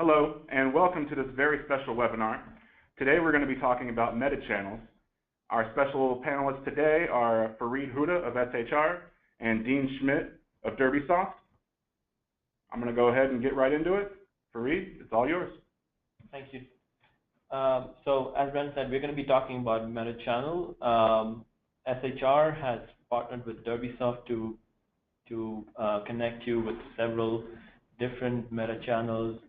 Hello, and welcome to this very special webinar. Today we're going to be talking about meta channels. Our special panelists today are Huda of SHR and Dean Schmit of DerbySoft. I'm going to go ahead and get right into it. Fareed, it's all yours. Thank you. So as Brent said, we're going to be talking about meta channel. SHR has partnered with DerbySoft to connect you with several different meta channels.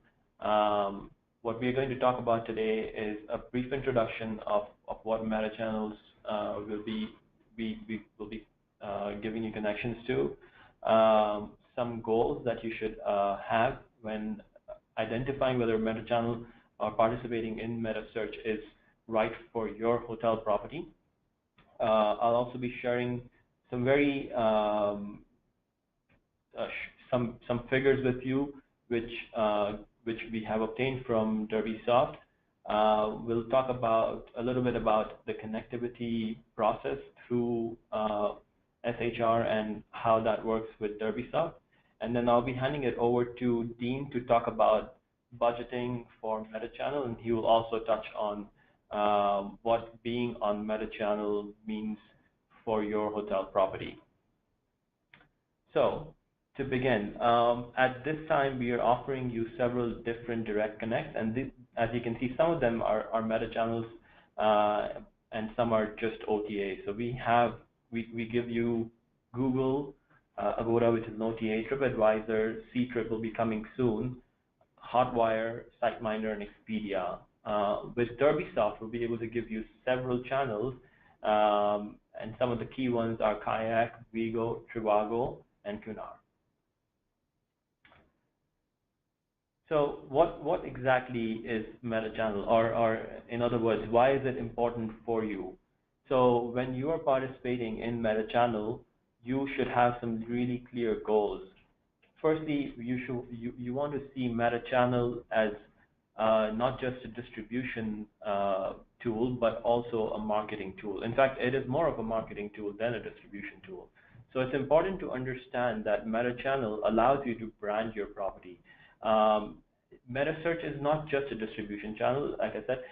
What we're going to talk about today is a brief introduction of what meta channels will be giving you connections to, some goals that you should have when identifying whether a meta channel or participating in Metasearch is right for your hotel property. I'll also be sharing some very some figures with you, which we have obtained from DerbySoft. We'll talk about a little bit about the connectivity process through SHR and how that works with DerbySoft. And then I'll be handing it over to Dean to talk about budgeting for meta channel, and he will also touch on what being on meta channel means for your hotel property. So to begin, at this time we are offering you several different direct connects, and as you can see, some of them are meta channels and some are just OTA. So we give you Google, Agoda, which is an OTA, TripAdvisor, C-Trip will be coming soon, Hotwire, SiteMinder, and Expedia. With DerbySoft, we'll be able to give you several channels, and some of the key ones are Kayak, Vigo, Trivago, and Cunard. So what exactly is meta channel, or in other words, why is it important for you? So when you are participating in meta channel, you should have some really clear goals. Firstly, you want to see meta channel as not just a distribution tool, but also a marketing tool. In fact, it is more of a marketing tool than a distribution tool. So it's important to understand that meta channel allows you to brand your property. Metasearch is not just a distribution channel. Like I said,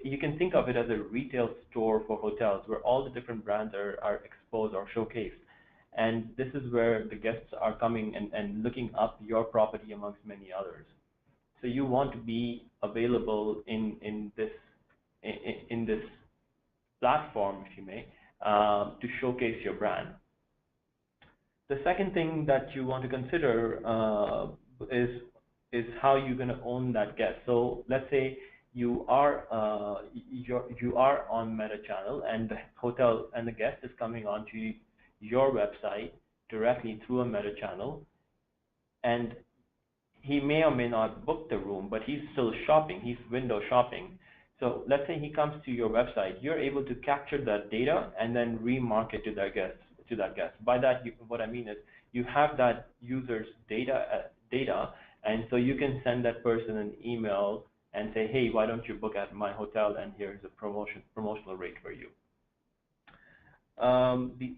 you can think of it as a retail store for hotels where all the different brands are exposed or showcased. And this is where the guests are coming and looking up your property amongst many others. So you want to be available in this platform, if you may, to showcase your brand. The second thing that you want to consider is how you're going to own that guest. So let's say you are on meta channel, and the hotel and the guest is coming onto your website directly through a meta channel, and he may or may not book the room, but he's still shopping, he's window shopping. So let's say he comes to your website, you're able to capture that data and then remarket to that guest. By that, what I mean is you have that user's data, and so you can send that person an email and say, hey, why don't you book at my hotel, and here's a promotional rate for you.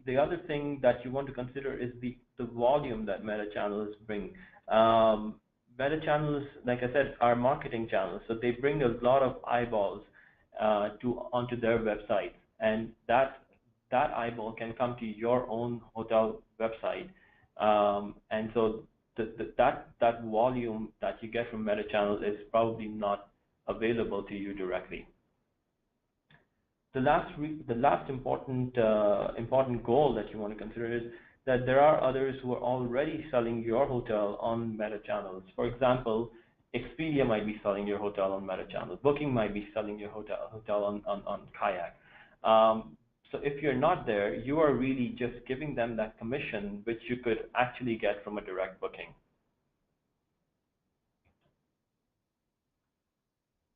The other thing that you want to consider is the volume that meta channels bring. Meta channels, like I said, are marketing channels, so they bring a lot of eyeballs onto their website, and that eyeball can come to your own hotel website, and so that volume that you get from meta channels is probably not available to you directly. The last important goal that you want to consider is that there are others who are already selling your hotel on meta channels. For example, Expedia might be selling your hotel on meta channels. Booking might be selling your hotel on Kayak. So if you're not there, you are really just giving them that commission, which you could actually get from a direct booking.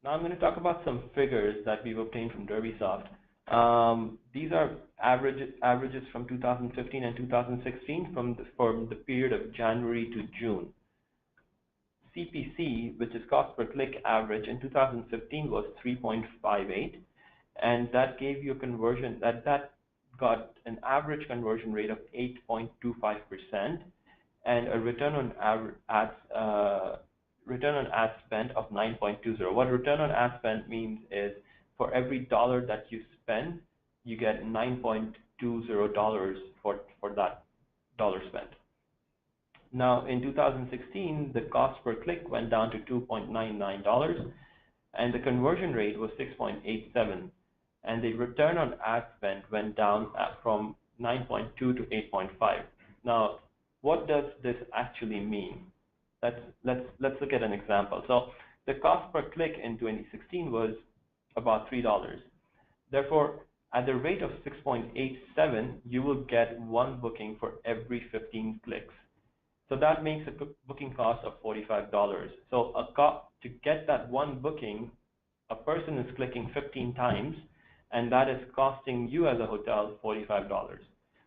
Now I'm going to talk about some figures that we've obtained from DerbySoft. These are averages from 2015 and 2016 from the period of January to June. CPC, which is cost per click average, in 2015 was 3.58, and that gave you a conversion that got an average conversion rate of 8.25% and a return on ads return on ad spend of 9.20. What return on ad spend means is for every dollar that you spend, you get $9.20 for that dollar spent. Now, in 2016, the cost per click went down to $2.99, and the conversion rate was 6.87, and the return on ad spend went down from 9.2 to 8.5. Now, what does this actually mean? Let's look at an example. So the cost per click in 2016 was about $3. Therefore, at the rate of 6.87, you will get one booking for every 15 clicks. So that makes a booking cost of $45. So to get that one booking, a person is clicking 15 times, and that is costing you as a hotel $45.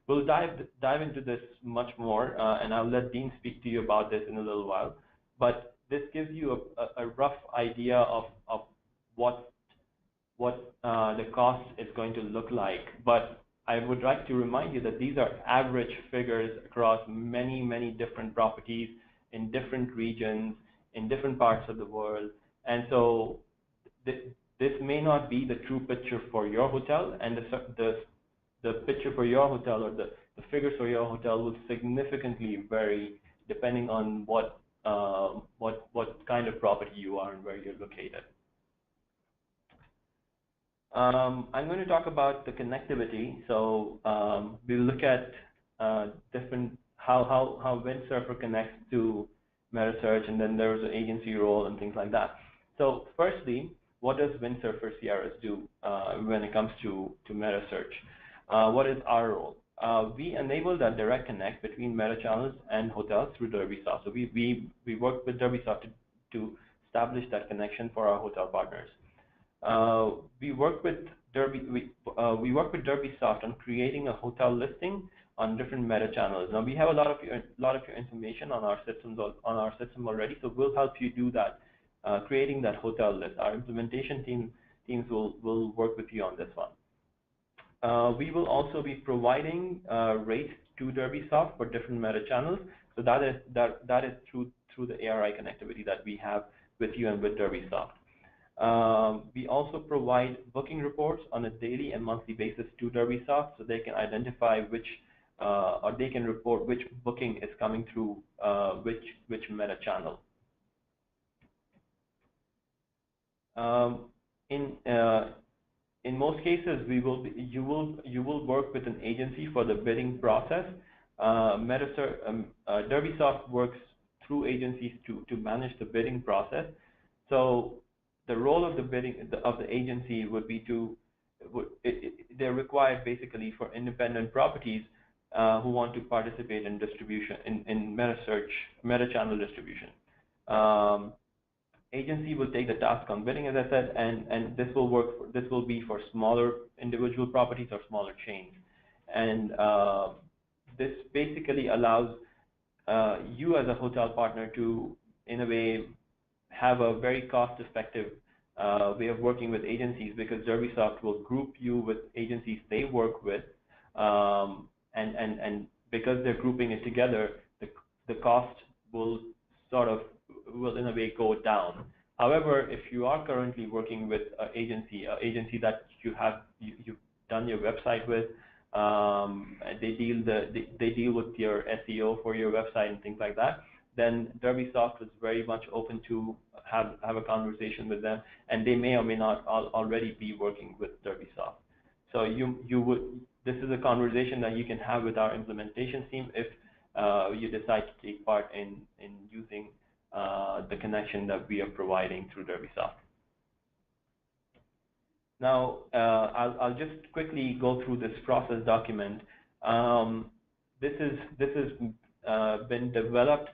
We'll dive into this much more, and I'll let Dean speak to you about this in a little while. But this gives you a rough idea of what the cost is going to look like. But I would like to remind you that these are average figures across many different properties in different regions, in different parts of the world. And so this may not be the true picture for your hotel, and the picture for your hotel or the figures for your hotel will significantly vary depending on what kind of property you are and where you're located. I'm going to talk about the connectivity. So we'll look at different how Windsurfer connects to Metasearch, and then there's an agency role and things like that. So firstly, what does Windsurfer CRS do when it comes to Metasearch? What is our role? We enable that direct connect between meta channels and hotels through DerbySoft. So we work with DerbySoft to establish that connection for our hotel partners. We work with DerbySoft on creating a hotel listing on different meta channels. Now we have a lot of your information on our system already, so we'll help you do that, creating that hotel list. Our implementation teams will work with you on this one. We will also be providing rates to DerbySoft for different meta channels. So that is through the ARI connectivity that we have with you and with DerbySoft. We also provide booking reports on a daily and monthly basis to DerbySoft, so they can identify or they can report which booking is coming through which meta channel. In most cases, you will work with an agency for the bidding process. DerbySoft works through agencies to manage the bidding process. So the role of the agency would be they're required basically for independent properties who want to participate in distribution in Metasearch meta channel distribution. Agency will take the task on bidding, as I said, and this will be for smaller individual properties or smaller chains. And this basically allows you as a hotel partner to, in a way, have a very cost-effective way of working with agencies, because DerbySoft will group you with agencies they work with, and because they're grouping it together, the cost will in a way go down. However, if you are currently working with an agency that you've done your website with, they deal with your SEO for your website and things like that, then DerbySoft is very much open to have a conversation with them, and they may or may not already be working with DerbySoft. So this is a conversation that you can have with our implementation team if you decide to take part in using the connection that we are providing through DerbySoft. Now, I'll just quickly go through this process document. This has been developed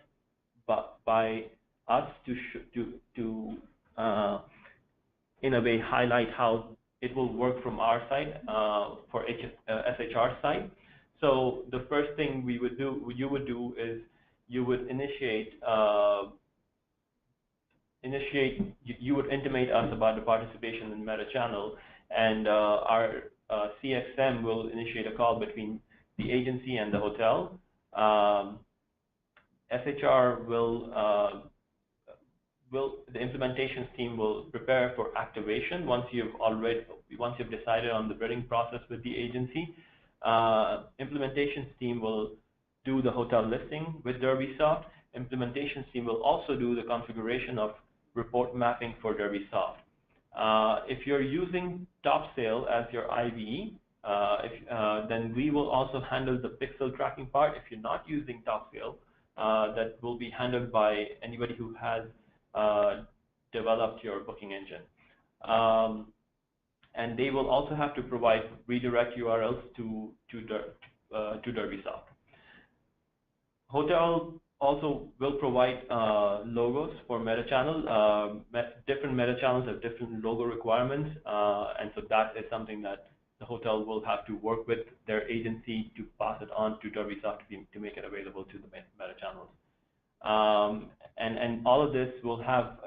by us to in a way highlight how it will work from our side for SHR side. So the first thing you would do is you would you would intimate us about the participation in meta channel, and our CXM will initiate a call between the agency and the hotel. SHR will the implementations team will prepare for activation once you've decided on the bidding process with the agency. Implementations team will do the hotel listing with DerbySoft. Implementations team will also do the configuration of report mapping for DerbySoft. If you're using TopSale as your IVE, then we will also handle the pixel tracking part. If you're not using TopSale, that will be handled by anybody who has developed your booking engine. And they will also have to provide redirect URLs to DerbySoft. Hotel also will provide logos for meta channel. Different meta channels have different logo requirements, and so that is something that the hotel will have to work with their agency to pass it on to DerbySoft to make it available to the meta channels. And all of this will have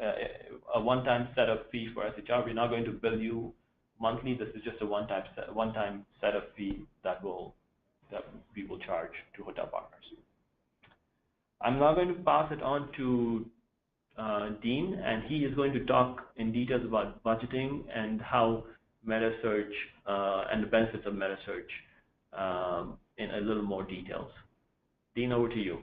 a one-time setup fee for SHR. We're not going to bill you monthly. This is just a one-time setup fee that we will charge to hotel partners. I'm now going to pass it on to Dean, and he is going to talk in details about budgeting and how Metasearch and the benefits of Metasearch in a little more details. Dean, over to you.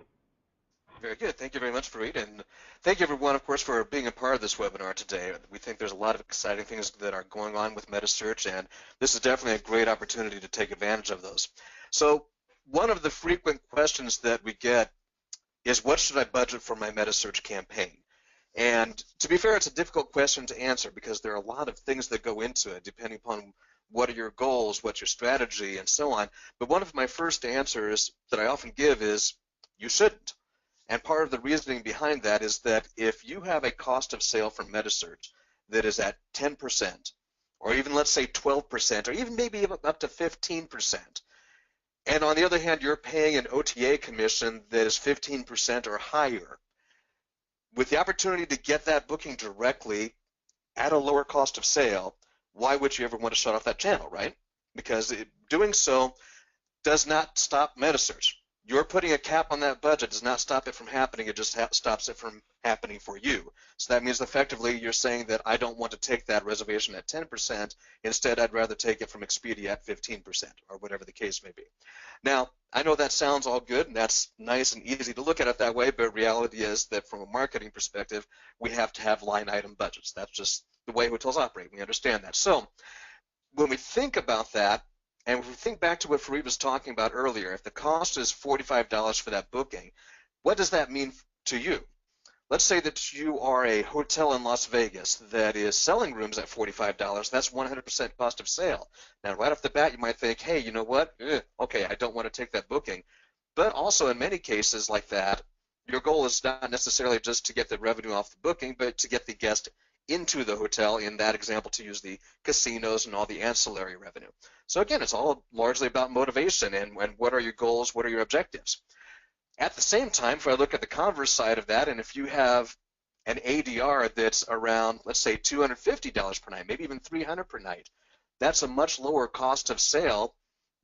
Very good. Thank you very much, Fareed, and thank you everyone, of course, for being a part of this webinar today. We think there's a lot of exciting things that are going on with Metasearch, and this is definitely a great opportunity to take advantage of those. So one of the frequent questions that we get is, what should I budget for my Metasearch campaign? And to be fair, it's a difficult question to answer because there are a lot of things that go into it, depending upon what are your goals, what's your strategy, and so on. But one of my first answers that I often give is, you shouldn't. And part of the reasoning behind that is that if you have a cost of sale from Metasearch that is at 10%, or even let's say 12%, or even maybe up to 15%, and on the other hand, you're paying an OTA commission that is 15% or higher, with the opportunity to get that booking directly at a lower cost of sale, why would you ever want to shut off that channel, right? Because doing so does not stop Metasearch. You're putting a cap on that budget does not stop it from happening. It just stops it from happening for you. So that means effectively you're saying that I don't want to take that reservation at 10%. Instead, I'd rather take it from Expedia at 15% or whatever the case may be. Now, I know that sounds all good and that's nice and easy to look at it that way, but reality is that from a marketing perspective, we have to have line item budgets. That's just the way hotels operate. We understand that. So when we think about that, and if we think back to what Fareed was talking about earlier, if the cost is $45 for that booking, what does that mean to you? Let's say that you are a hotel in Las Vegas that is selling rooms at $45. That's 100% cost of sale. Now, right off the bat, you might think, hey, you know what? Okay, I don't want to take that booking. But also, in many cases like that, your goal is not necessarily just to get the revenue off the booking, but to get the guest into the hotel, in that example, to use the casinos and all the ancillary revenue. So again, it's all largely about motivation and what are your goals, what are your objectives. At the same time, if I look at the converse side of that, and if you have an ADR that's around, let's say, $250 per night, maybe even $300 per night, that's a much lower cost of sale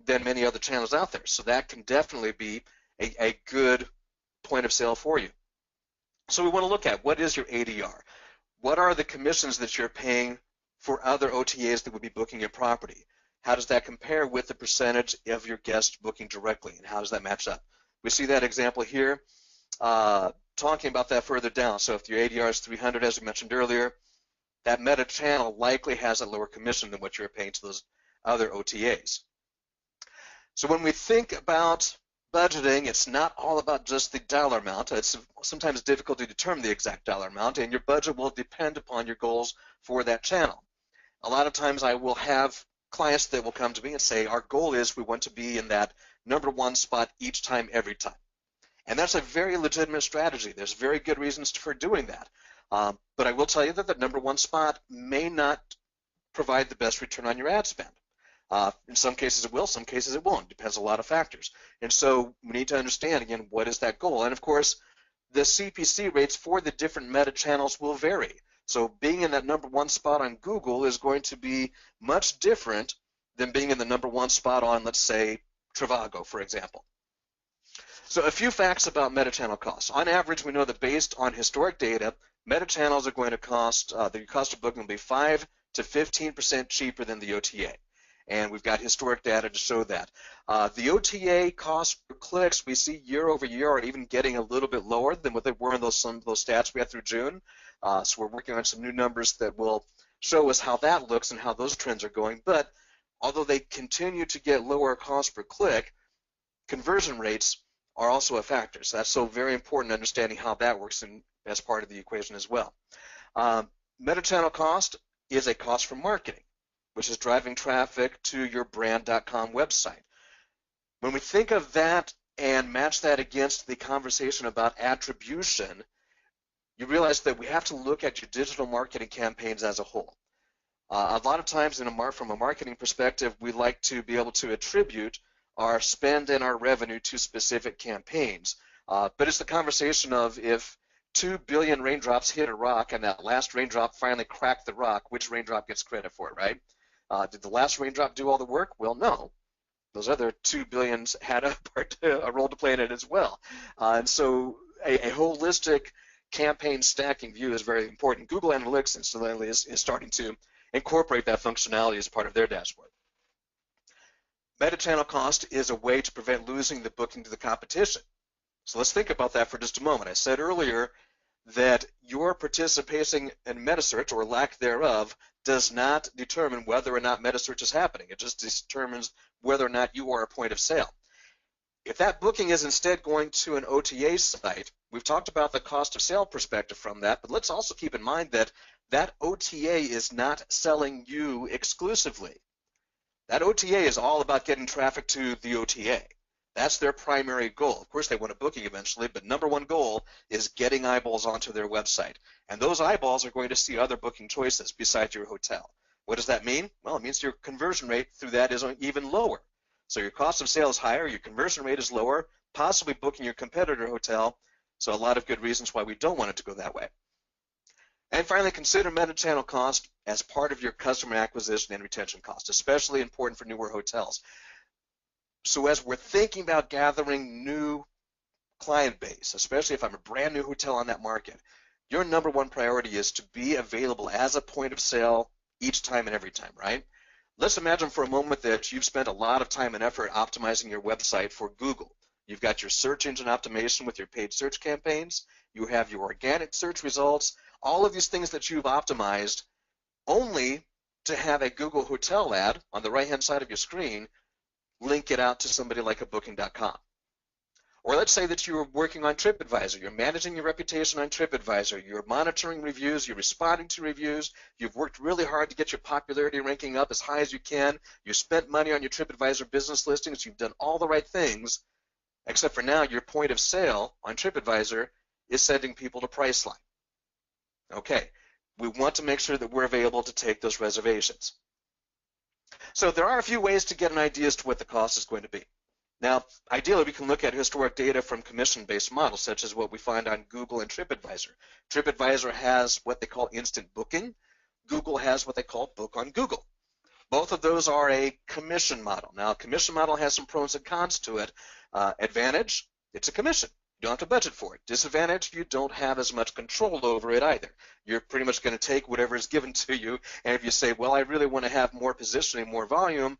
than many other channels out there. So that can definitely be a good point of sale for you. So we want to look at, what is your ADR? What are the commissions that you're paying for other OTAs that would be booking your property? How does that compare with the percentage of your guests booking directly, and how does that match up? We see that example here, talking about that further down. So if your ADR is 300, as we mentioned earlier, that meta channel likely has a lower commission than what you're paying to those other OTAs. So when we think about budgeting, it's not all about just the dollar amount. It's sometimes difficult to determine the exact dollar amount, and your budget will depend upon your goals for that channel. A lot of times I will have clients that will come to me and say, our goal is we want to be in that #1 spot each time, every time. And that's a very legitimate strategy. There's very good reasons for doing that. But I will tell you that the #1 spot may not provide the best return on your ad spend. In some cases it will, some cases it won't. It depends on a lot of factors. And so we need to understand, again, what is that goal? And of course, the CPC rates for the different meta channels will vary. So being in that #1 spot on Google is going to be much different than being in the #1 spot on, let's say, Trivago, for example. So a few facts about meta channel costs. On average, we know that based on historic data, meta channels are going to cost, the cost of booking will be 5 to 15% cheaper than the OTA. And we've got historic data to show that. The OTA cost per clicks we see year over year are even getting a little bit lower than what they were in some of those stats we had through June. So we're working on some new numbers that will show us how that looks and how those trends are going. But although they continue to get lower cost per click, conversion rates are also a factor. So that's so very important understanding how that works as part of the equation as well. Meta channel cost is a cost for marketing, which is driving traffic to your brand.com website. When we think of that and match that against the conversation about attribution, you realize that we have to look at your digital marketing campaigns as a whole. A lot of times from a marketing perspective, we like to be able to attribute our spend and our revenue to specific campaigns. But it's the conversation of if 2 billion raindrops hit a rock and that last raindrop finally cracked the rock, which raindrop gets credit for it, right? Did the last raindrop do all the work? Well, no. Those other 2 billions had a role to play in it as well. And so a holistic campaign stacking view is very important. Google Analytics, incidentally, is starting to incorporate that functionality as part of their dashboard. Meta channel cost is a way to prevent losing the booking to the competition. So let's think about that for just a moment. I said earlier that your participation in Metasearch, or lack thereof, does not determine whether or not Metasearch is happening. It just determines whether or not you are a point of sale. If that booking is instead going to an OTA site, we've talked about the cost of sale perspective from that, but let's also keep in mind that that OTA is not selling you exclusively. That OTA is all about getting traffic to the OTA. That's their primary goal. Of course, they want a booking eventually, but number one goal is getting eyeballs onto their website. And those eyeballs are going to see other booking choices besides your hotel. What does that mean? Well, it means your conversion rate through that is even lower. So your cost of sale is higher, your conversion rate is lower, possibly booking your competitor hotel. So a lot of good reasons why we don't want it to go that way. And finally, consider meta channel cost as part of your customer acquisition and retention cost, especially important for newer hotels. So as we're thinking about gathering new client base, especially if I'm a brand new hotel on that market, your number one priority is to be available as a point of sale each time and every time, right? Let's imagine for a moment that you've spent a lot of time and effort optimizing your website for Google. You've got your search engine optimization with your paid search campaigns. You have your organic search results, all of these things that you've optimized only to have a Google hotel ad on the right-hand side of your screen link it out to somebody like a booking.com. Or let's say that you're working on TripAdvisor. You're managing your reputation on TripAdvisor. You're monitoring reviews. You're responding to reviews. You've worked really hard to get your popularity ranking up as high as you can. You spent money on your TripAdvisor business listings. You've done all the right things, except for now your point of sale on TripAdvisor is sending people to Priceline. Okay, we want to make sure that we're available to take those reservations. So there are a few ways to get an idea as to what the cost is going to be. Now, ideally, we can look at historic data from commission-based models, such as what we find on Google and TripAdvisor. TripAdvisor has what they call instant booking. Google has what they call book on Google. Both of those are a commission model. Now, a commission model has some pros and cons to it. Advantage, it's a commission. You don't have to budget for it. Disadvantage, you don't have as much control over it either. You're pretty much going to take whatever is given to you, and if you say, well, I really want to have more positioning, more volume,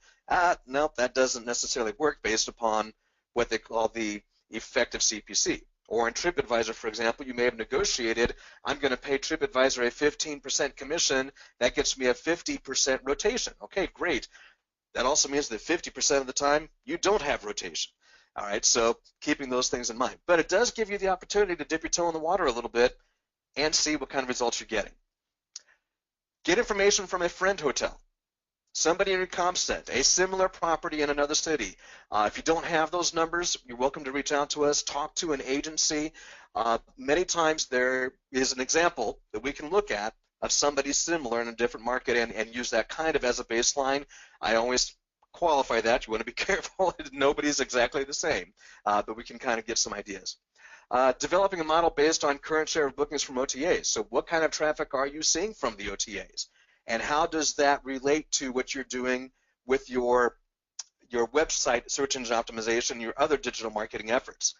no, that doesn't necessarily work based upon what they call the effective CPC. Or in TripAdvisor, for example, you may have negotiated, I'm going to pay TripAdvisor a 15% commission. That gets me a 50% rotation. Okay, great. That also means that 50% of the time, you don't have rotation. All right, so keeping those things in mind. But it does give you the opportunity to dip your toe in the water a little bit and see what kind of results you're getting. Get information from a friend hotel, somebody in your comp set, a similar property in another city. If you don't have those numbers, you're welcome to reach out to us, talk to an agency. Many times there is an example that we can look at of somebody similar in a different market and use that kind of as a baseline. I always qualify that. You want to be careful. Nobody's exactly the same, but we can kind of get some ideas. Developing a model based on current share of bookings from OTAs. So what kind of traffic are you seeing from the OTAs? And how does that relate to what you're doing with your website search engine optimization, your other digital marketing efforts?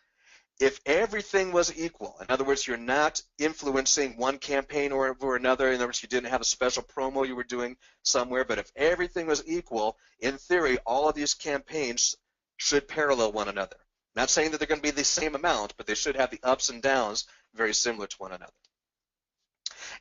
if everything was equal, in other words, you're not influencing one campaign over another, in other words, you didn't have a special promo you were doing somewhere, but if everything was equal, in theory, all of these campaigns should parallel one another. Not saying that they're going to be the same amount, but they should have the ups and downs very similar to one another.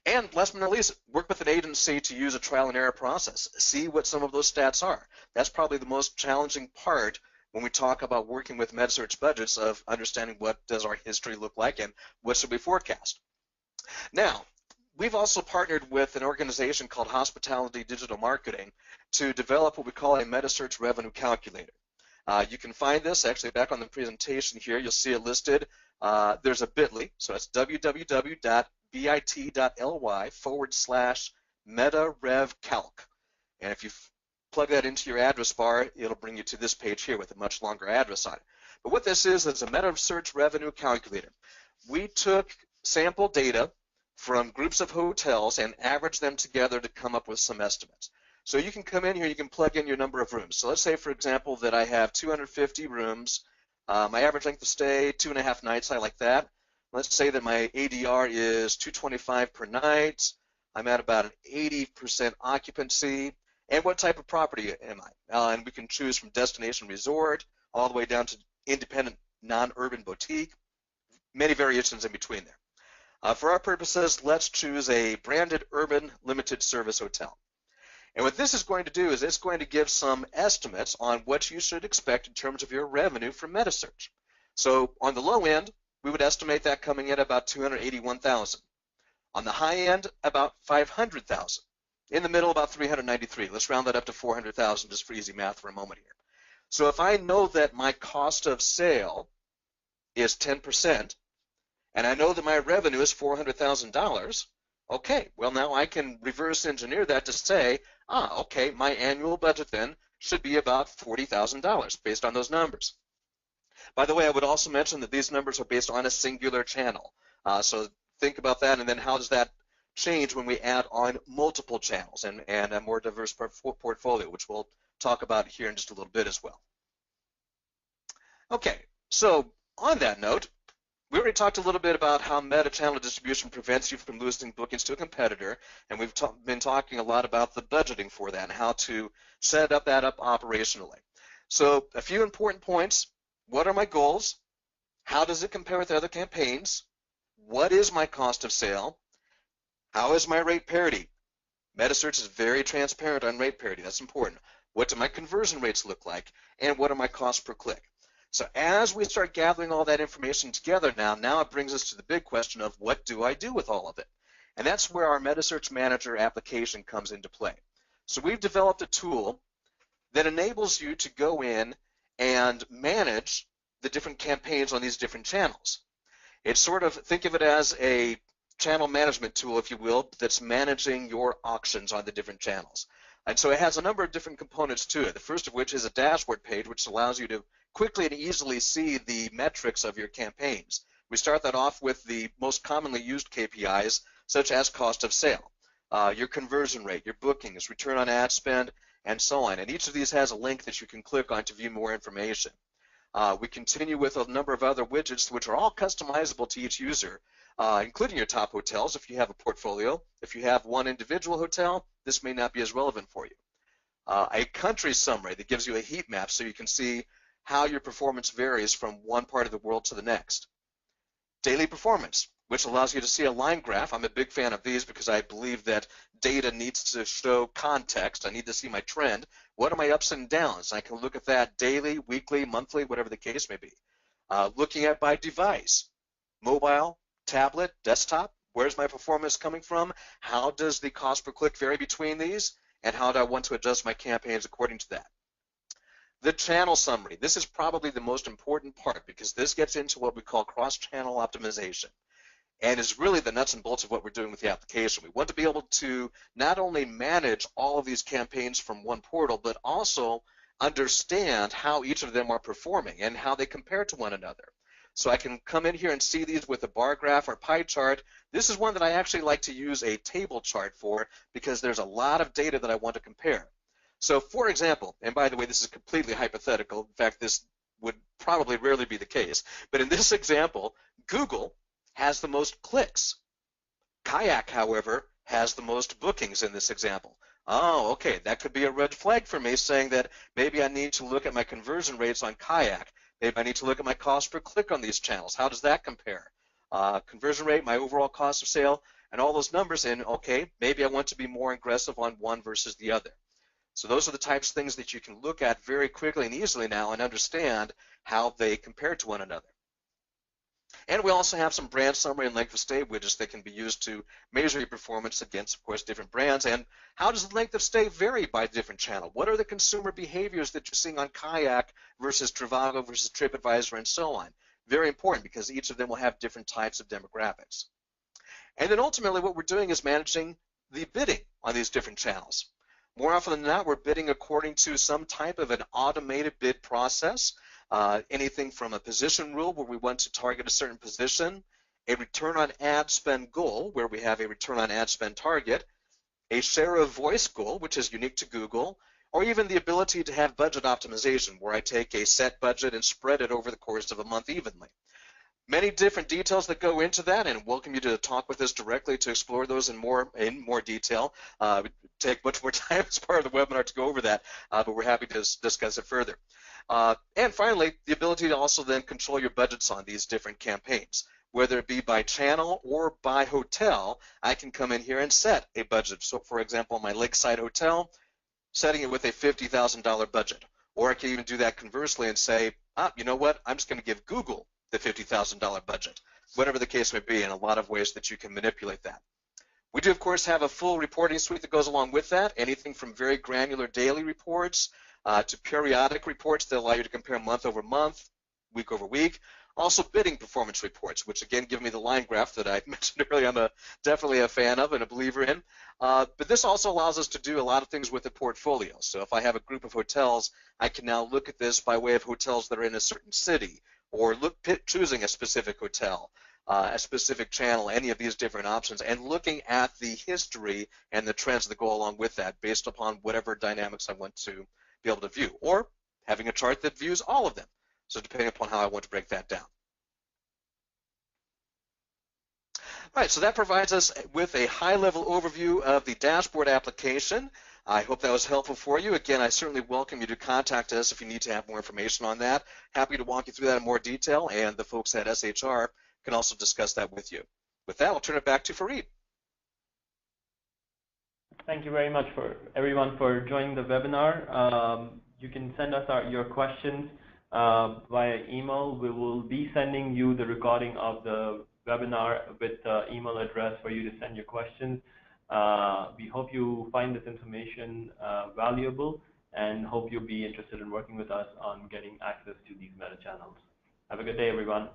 And last but not least, work with an agency to use a trial and error process. See what some of those stats are. That's probably the most challenging part when we talk about working with Metasearch budgets, of understanding what does our history look like and what should we forecast. Now, we've also partnered with an organization called Hospitality Digital Marketing to develop what we call a Metasearch Revenue Calculator. You can find this actually back on the presentation here. You'll see it listed. There's a bit.ly, so it's www.bit.ly/MetaRevCalc. And if you plug that into your address bar, it'll bring you to this page here with a much longer address on it. But what this is a Metasearch Revenue Calculator. We took sample data from groups of hotels and averaged them together to come up with some estimates. So you can come in here, you can plug in your number of rooms. So let's say, for example, that I have 250 rooms. My average length of stay, 2.5 nights, I like that. Let's say that my ADR is $225 per night. I'm at about an 80% occupancy. And what type of property am I? And we can choose from destination resort all the way down to independent non-urban boutique. Many variations in between there. For our purposes, let's choose a branded urban limited service hotel. And what this is going to do is it's going to give some estimates on what you should expect in terms of your revenue from Metasearch. So on the low end, we would estimate that coming in about $281,000. On the high end, about $500,000. In the middle, about $393,000. Let's round that up to $400,000 just for easy math for a moment here. So if I know that my cost of sale is 10%, and I know that my revenue is $400,000, okay, well now I can reverse engineer that to say, okay, my annual budget then should be about $40,000 based on those numbers. By the way, I would also mention that these numbers are based on a singular channel. So think about that, and then how does that change when we add on multiple channels and a more diverse portfolio, which we'll talk about here in just a little bit as well. Okay, so on that note, we already talked a little bit about how meta-channel distribution prevents you from losing bookings to a competitor, and we've been talking a lot about the budgeting for that and how to set that up operationally. So a few important points. What are my goals? How does it compare with other campaigns? What is my cost of sale? How is my rate parity? Metasearch is very transparent on rate parity. That's important. What do my conversion rates look like? And what are my costs per click? So as we start gathering all that information together now it brings us to the big question of what do I do with all of it? And that's where our Metasearch Manager application comes into play. So we've developed a tool that enables you to go in and manage the different campaigns on these different channels. It's sort of, think of it as a channel management tool, if you will, that's managing your auctions on the different channels. And so it has a number of different components to it. The first of which is a dashboard page, which allows you to quickly and easily see the metrics of your campaigns. We start that off with the most commonly used KPIs, such as cost of sale, your conversion rate, your bookings, return on ad spend, and so on. And each of these has a link that you can click on to view more information. We continue with a number of other widgets which are all customizable to each user, including your top hotels if you have a portfolio. If you have one individual hotel, this may not be as relevant for you. A country summary that gives you a heat map so you can see how your performance varies from one part of the world to the next. Daily performance, which allows you to see a line graph. I'm a big fan of these because I believe that data needs to show context. I need to see my trend. What are my ups and downs? I can look at that daily, weekly, monthly, whatever the case may be. Looking at by device, mobile, tablet, desktop, where's my performance coming from? How does the cost per click vary between these? And how do I want to adjust my campaigns according to that? The channel summary. This is probably the most important part because this gets into what we call cross-channel optimization and is really the nuts and bolts of what we're doing with the application. We want to be able to not only manage all of these campaigns from one portal, but also understand how each of them are performing and how they compare to one another. So I can come in here and see these with a bar graph or pie chart. This is one that I actually like to use a table chart for because there's a lot of data that I want to compare. So for example, and by the way, this is completely hypothetical. In fact, this would probably rarely be the case. But in this example, Google has the most clicks. Kayak, however, has the most bookings in this example. Oh, okay, that could be a red flag for me, saying that maybe I need to look at my conversion rates on Kayak. Maybe I need to look at my cost per click on these channels. How does that compare? Conversion rate, my overall cost of sale, and all those numbers in, okay, maybe I want to be more aggressive on one versus the other. So those are the types of things that you can look at very quickly and easily now and understand how they compare to one another. And we also have some brand summary and length of stay widgets that can be used to measure your performance against, of course, different brands. And how does the length of stay vary by different channel? What are the consumer behaviors that you're seeing on Kayak versus Trivago versus TripAdvisor and so on? Very important, because each of them will have different types of demographics. And then ultimately what we're doing is managing the bidding on these different channels. More often than not, we're bidding according to some type of an automated bid process. Anything from a position rule where we want to target a certain position, a return on ad spend goal where we have a return on ad spend target, a share of voice goal, which is unique to Google, or even the ability to have budget optimization where I take a set budget and spread it over the course of a month evenly. Many different details that go into that, and welcome you to talk with us directly to explore those in more detail. It would take much more time as part of the webinar to go over that, but we're happy to discuss it further. And finally, the ability to also then control your budgets on these different campaigns. Whether it be by channel or by hotel, I can come in here and set a budget. So for example, my Lakeside Hotel, setting it with a $50,000 budget. Or I can even do that conversely and say, you know what, I'm just going to give Google the $50,000 budget, whatever the case may be, in a lot of ways that you can manipulate that. We do, of course, have a full reporting suite that goes along with that, anything from very granular daily reports to periodic reports that allow you to compare month over month, week over week. Also bidding performance reports, which again give me the line graph that I mentioned earlier I'm definitely a fan of and a believer in. But this also allows us to do a lot of things with the portfolio. So if I have a group of hotels, I can now look at this by way of hotels that are in a certain city, or choosing a specific hotel, a specific channel, any of these different options, and looking at the history and the trends that go along with that based upon whatever dynamics I want to be able to view, or having a chart that views all of them. So depending upon how I want to break that down. All right, so that provides us with a high-level overview of the dashboard application. I hope that was helpful for you. Again, I certainly welcome you to contact us if you need to have more information on that. Happy to walk you through that in more detail, and the folks at SHR can also discuss that with you. With that, I'll turn it back to Fareed. Thank you very much for everyone for joining the webinar. You can send us your questions via email. We will be sending you the recording of the webinar with the email address for you to send your questions. We hope you find this information valuable, and hope you'll be interested in working with us on getting access to these meta channels. Have a good day, everyone.